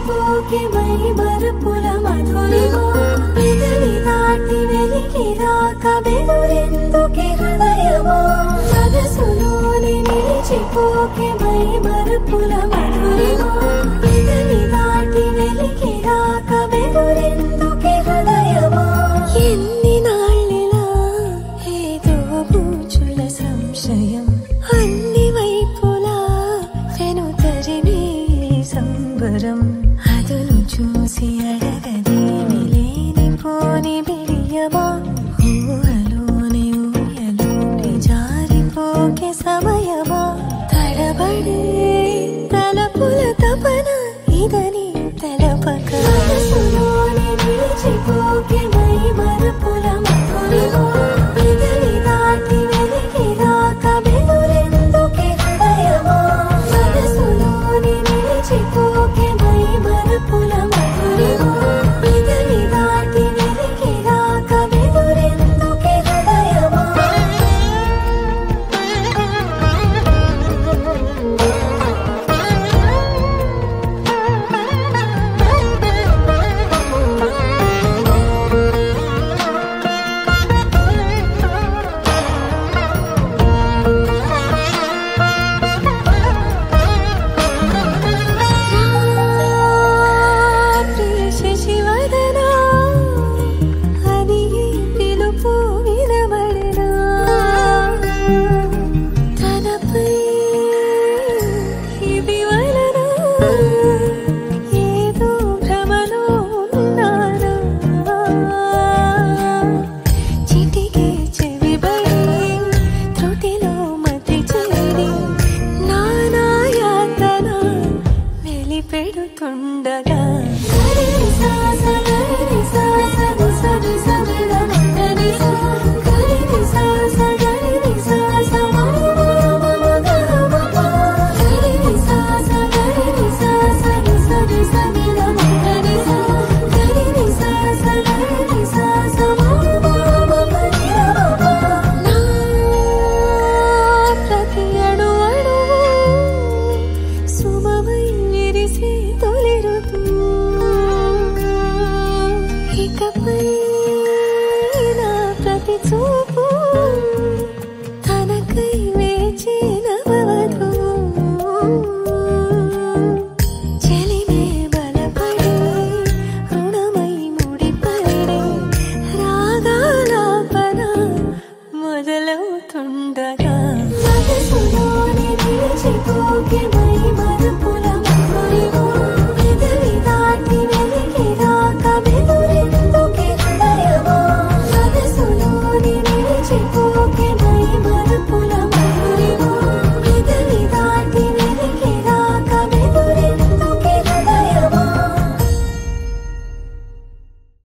నిలిచిపోకే my Marupula Madhurima పెదవి దాటి వెలికి రాక బెదురెందుకే హృదయమా మనసులోని నిలిచిపోకే మై మరుపుల మధురిమా పెదవి దాటి వెలికి రాక బెదురెందుకే హృదయమా ఎన్ని నాళ్ళిలా ఏదో బూచుల సంశయం అన్ని వైపులా వెను తరిమే సంబరం అదును చూసి అడగదేమి లేనిపోని బిడియమా ఊహలోని ఊయలోని జారిపోకే సమయమా తడబడే తలపుల తపన ఇదని తెలపక మనసులోని నిలిచిపోకే మై మరుపుల మధురిమా పెదవి దాటి వెలికి రాక బెదురెందుకే హృదయమా మనసులోని నిలిచిపోకే మై మరుపుల మధురిమా పెదవి దాటి వెలికి రాక బెదురెందుకే హృదయమా శశివదనా అని పిలుపు వినబడనా తనపై ఇది వలన ఏదో భ్రమలో ఉన్నానా చిటికే చెవిబడి త్రుటిలో మతి చేరి నానాయాతన వెలిపెడుతుండగా ప్రతి అణు అణువు సుమమై విరిసే తొలి ఋతువు ఇకపై నా ప్రతి చూపు తనకై వేచి నవవధువు చెలిమే బలపడి రుణమై ముడిపడి రాగాలాపన మొదలవుతుండగా మనసులోని నిలిచిపో